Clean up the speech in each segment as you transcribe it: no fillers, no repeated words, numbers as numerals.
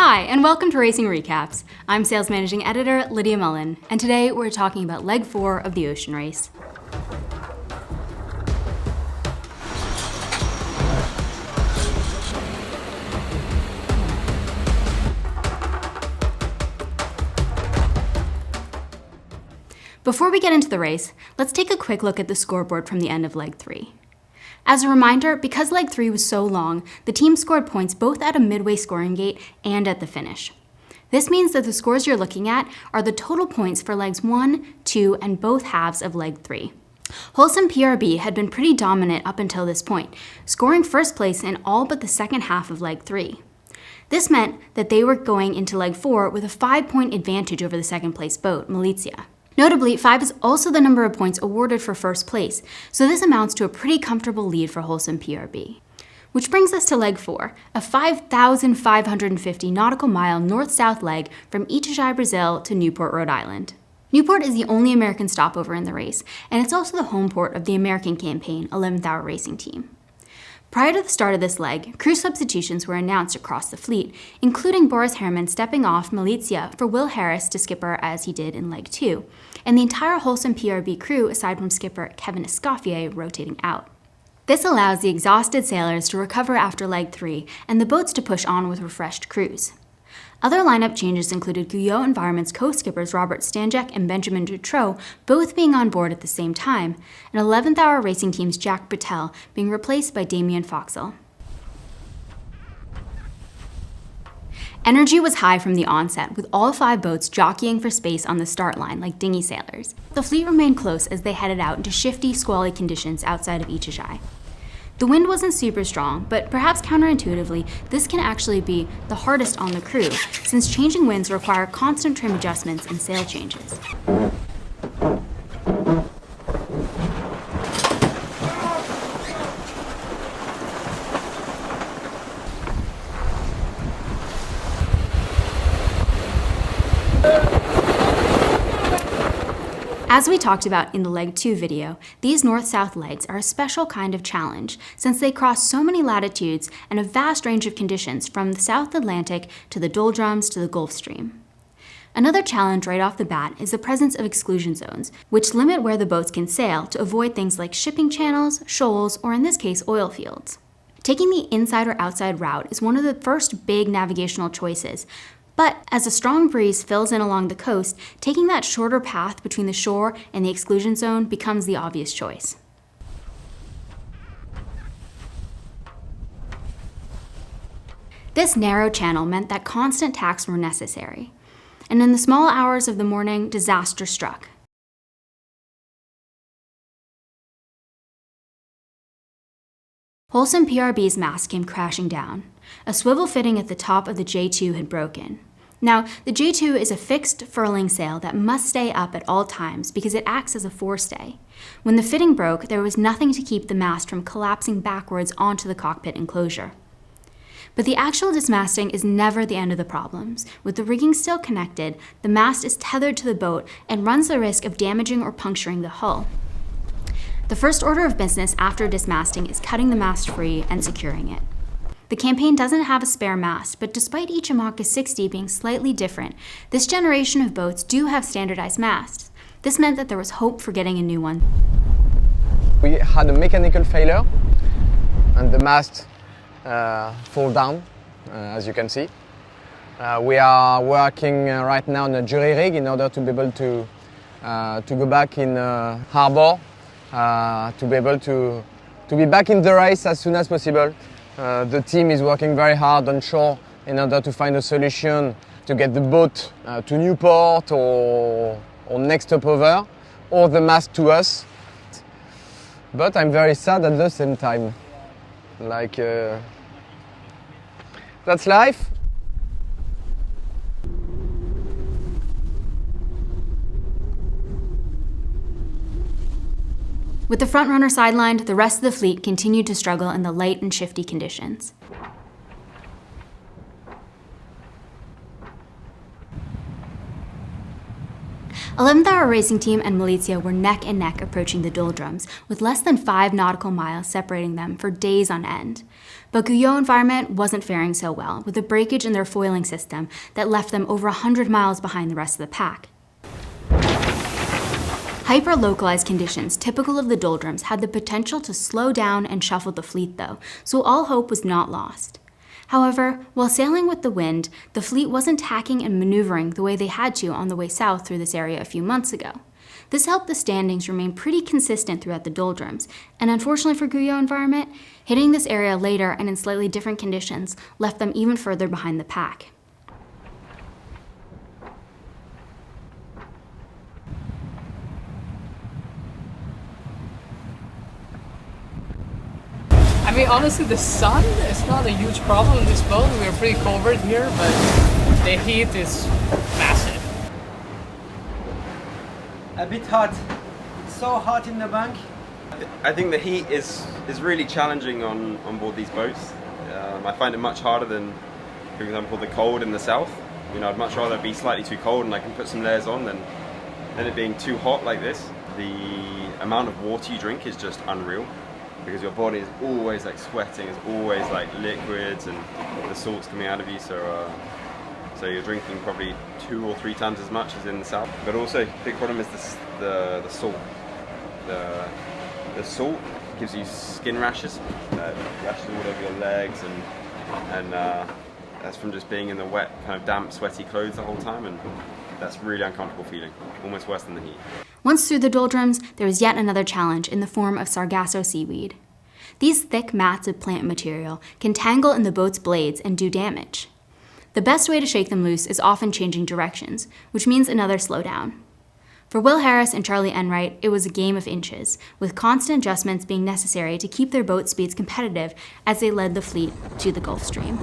Hi, and welcome to Racing Recaps. I'm Sales Managing Editor Lydia Mullan, and today we're talking about Leg 4 of the ocean race. Before we get into the race, let's take a quick look at the scoreboard from the end of Leg 3. As a reminder, because Leg 3 was so long, the team scored points both at a midway scoring gate and at the finish. This means that the scores you're looking at are the total points for Legs 1, 2, and both halves of Leg 3. Wholesome PRB had been pretty dominant up until this point, scoring first place in all but the second half of Leg 3. This meant that they were going into Leg 4 with a 5-point advantage over the second place boat, Malizia. Notably, 5 is also the number of points awarded for first place, so this amounts to a pretty comfortable lead for Wholesome PRB. Which brings us to Leg 4, a 5,550 nautical mile north-south leg from Itajai, Brazil to Newport, Rhode Island. Newport is the only American stopover in the race, and it's also the home port of the American campaign 11th Hour Racing Team. Prior to the start of this leg, crew substitutions were announced across the fleet, including Boris Herrmann stepping off Malizia for Will Harris to skipper as he did in Leg 2, and the entire Wholesome PRB crew aside from skipper Kevin Escoffier rotating out. This allows the exhausted sailors to recover after Leg 3 and the boats to push on with refreshed crews. Other lineup changes included Guyot Environment's co-skippers Robert Stanjek and Benjamin Dutroux both being on board at the same time, and 11th Hour Racing Team's Jack Patel being replaced by Damien Foxall. Energy was high from the onset, with all 5 boats jockeying for space on the start line like dinghy sailors. The fleet remained close as they headed out into shifty, squally conditions outside of Itajai. The wind wasn't super strong, but perhaps counterintuitively, this can actually be the hardest on the crew, since changing winds require constant trim adjustments and sail changes. As we talked about in the Leg 2 video, these north-south legs are a special kind of challenge since they cross so many latitudes and a vast range of conditions from the South Atlantic to the doldrums to the Gulf Stream. Another challenge right off the bat is the presence of exclusion zones, which limit where the boats can sail to avoid things like shipping channels, shoals, or in this case, oil fields. Taking the inside or outside route is one of the first big navigational choices, but as a strong breeze fills in along the coast, taking that shorter path between the shore and the exclusion zone becomes the obvious choice. This narrow channel meant that constant tacks were necessary, and in the small hours of the morning, disaster struck. Wholesome PRB's mast came crashing down. A swivel fitting at the top of the J2 had broken. Now, the J2 is a fixed furling sail that must stay up at all times because it acts as a forestay. When the fitting broke, there was nothing to keep the mast from collapsing backwards onto the cockpit enclosure. But the actual dismasting is never the end of the problems. With the rigging still connected, the mast is tethered to the boat and runs the risk of damaging or puncturing the hull. The first order of business after dismasting is cutting the mast free and securing it. The campaign doesn't have a spare mast, but despite each Imaka 60 being slightly different, this generation of boats do have standardized masts. This meant that there was hope for getting a new one. We had a mechanical failure and the mast fall down, as you can see. We are working right now on a jury rig in order to be able to go back in harbor, to be able to be back in the race as soon as possible. The team is working very hard on shore in order to find a solution to get the boat to Newport or next stopover, or the mast to us. But I'm very sad at the same time. Like, that's life. With the front runner sidelined, the rest of the fleet continued to struggle in the light and shifty conditions. 11th Hour Racing Team and Militia were neck and neck approaching the doldrums, with less than 5 nautical miles separating them for days on end. But Guyot Environment wasn't faring so well, with a breakage in their foiling system that left them over 100 miles behind the rest of the pack. Hyper-localized conditions typical of the doldrums had the potential to slow down and shuffle the fleet though, so all hope was not lost. However, while sailing with the wind, the fleet wasn't tacking and maneuvering the way they had to on the way south through this area a few months ago. This helped the standings remain pretty consistent throughout the doldrums, and unfortunately for Guyot Environment, hitting this area later and in slightly different conditions left them even further behind the pack. I mean, honestly, the sun is not a huge problem in this boat. We're pretty covered here, but the heat is massive. A bit hot. It's so hot in the bank. I think the heat is really challenging on board these boats. I find it much harder than, for example, the cold in the south. You know, I'd much rather be slightly too cold and I can put some layers on than it being too hot like this. The amount of water you drink is just unreal, because your body is always like sweating, it's always like liquids and the salt's coming out of you, so you're drinking probably 2 or 3 times as much as in the south. But also, big problem is the salt. The salt gives you skin rashes, rashes all over your legs, and that's from just being in the wet, kind of damp, sweaty clothes the whole time, and that's really uncomfortable feeling, almost worse than the heat. Once through the doldrums, there was yet another challenge in the form of sargasso seaweed. These thick mats of plant material can tangle in the boat's blades and do damage. The best way to shake them loose is often changing directions, which means another slowdown. For Will Harris and Charlie Enright, it was a game of inches, with constant adjustments being necessary to keep their boat speeds competitive as they led the fleet to the Gulf Stream.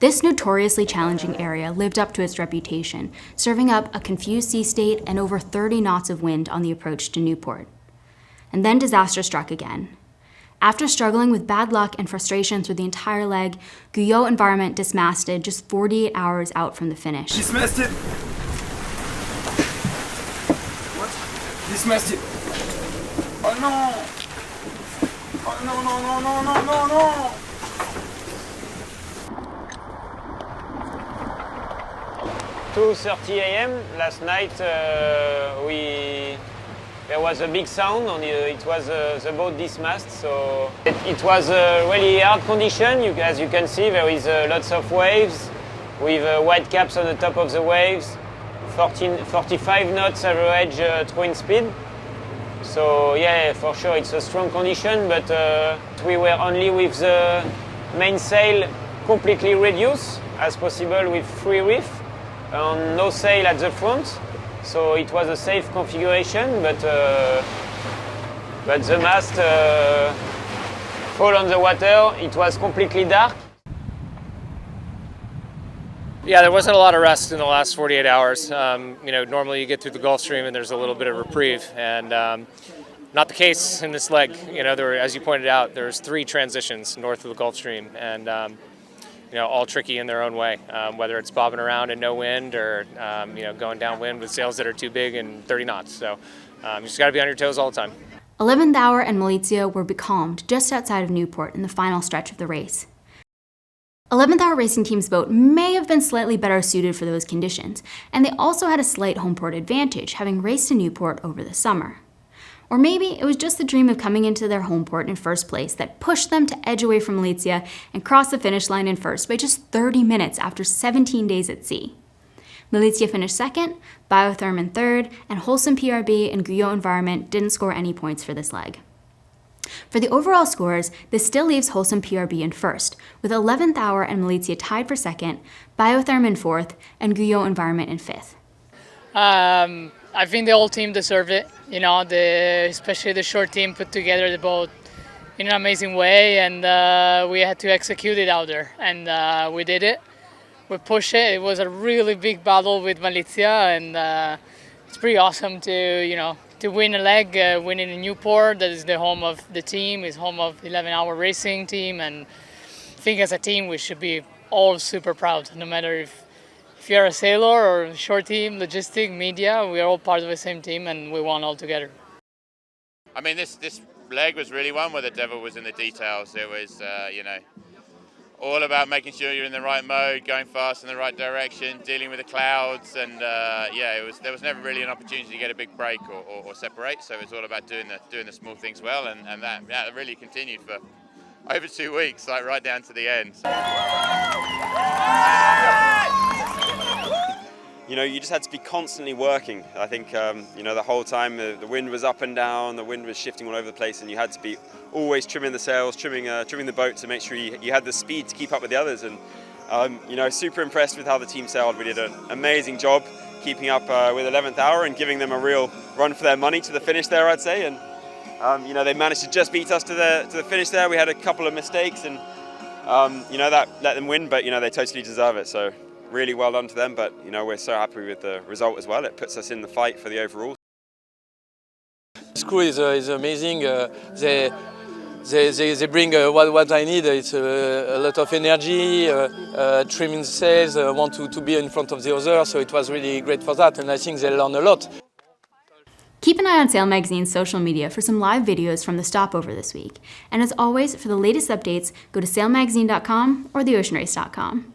This notoriously challenging area lived up to its reputation, serving up a confused sea state and over 30 knots of wind on the approach to Newport. And then disaster struck again. After struggling with bad luck and frustration through the entire leg, Guyot Environment dismasted just 48 hours out from the finish. Dismasted. What? Dismasted. Oh no! Oh no, no, no, no, no, no, no! 2:30 a.m. last night, there was a big sound. It was the boat dismast, so it was a really hard condition. As you can see, there is lots of waves with white caps on the top of the waves. 45 knots average towing speed. So yeah, for sure it's a strong condition, but we were only with the mainsail completely reduced as possible with free reef. No sail at the front, so it was a safe configuration, but the mast fall on the water. It was completely dark. Yeah, there wasn't a lot of rest in the last 48 hours. Normally you get through the Gulf Stream and there's a little bit of reprieve, and not the case in this leg. As you pointed out, there's 3 transitions north of the Gulf Stream, and all tricky in their own way, whether it's bobbing around in no wind or going downwind with sails that are too big and 30 knots. So you just got to be on your toes all the time. 11th Hour and Militia were becalmed just outside of Newport in the final stretch of the race. 11th Hour Racing Team's boat may have been slightly better suited for those conditions, and they also had a slight homeport advantage, having raced to Newport over the summer. Or maybe it was just the dream of coming into their homeport in first place that pushed them to edge away from Militia and cross the finish line in first by just 30 minutes after 17 days at sea. Militia finished second, Biotherm in third, and Wholesome PRB and Guyot Environment didn't score any points for this leg. For the overall scores, this still leaves Wholesome PRB in first, with 11th Hour and Militia tied for second, Biotherm in fourth, and Guyot Environment in fifth. I think the whole team deserved it. Especially the short team put together the boat in an amazing way, and we had to execute it out there, and we did it. We pushed it. It was a really big battle with Militia, and it's pretty awesome to to win a leg, winning in Newport, that is the home of the team, is home of 11-hour racing team, and I think as a team we should be all super proud, no matter if you're a sailor or a short team, logistic, media, we are all part of the same team and we won all together. I mean, this leg was really one where the devil was in the details. It was, all about making sure you're in the right mode, going fast in the right direction, dealing with the clouds, and there was never really an opportunity to get a big break or separate. So it was all about doing the small things well, and that really continued for over 2 weeks, like right down to the end. You know, you just had to be constantly working. I think, the whole time the wind was up and down, the wind was shifting all over the place, and you had to be always trimming the sails, trimming the boat to make sure you had the speed to keep up with the others. And, super impressed with how the team sailed. We did an amazing job keeping up with 11th hour and giving them a real run for their money to the finish there, I'd say. And, they managed to just beat us to the finish there. We had a couple of mistakes and, that let them win, but, they totally deserve it. So really well done to them, but we're so happy with the result as well. It puts us in the fight for the overall. This crew is amazing. They bring what I need. It's a lot of energy, trimming the sails, want to be in front of the others, so it was really great for that, and I think they learn a lot. Keep an eye on Sail Magazine's social media for some live videos from the stopover this week. And as always, for the latest updates, go to sailmagazine.com or theoceanrace.com.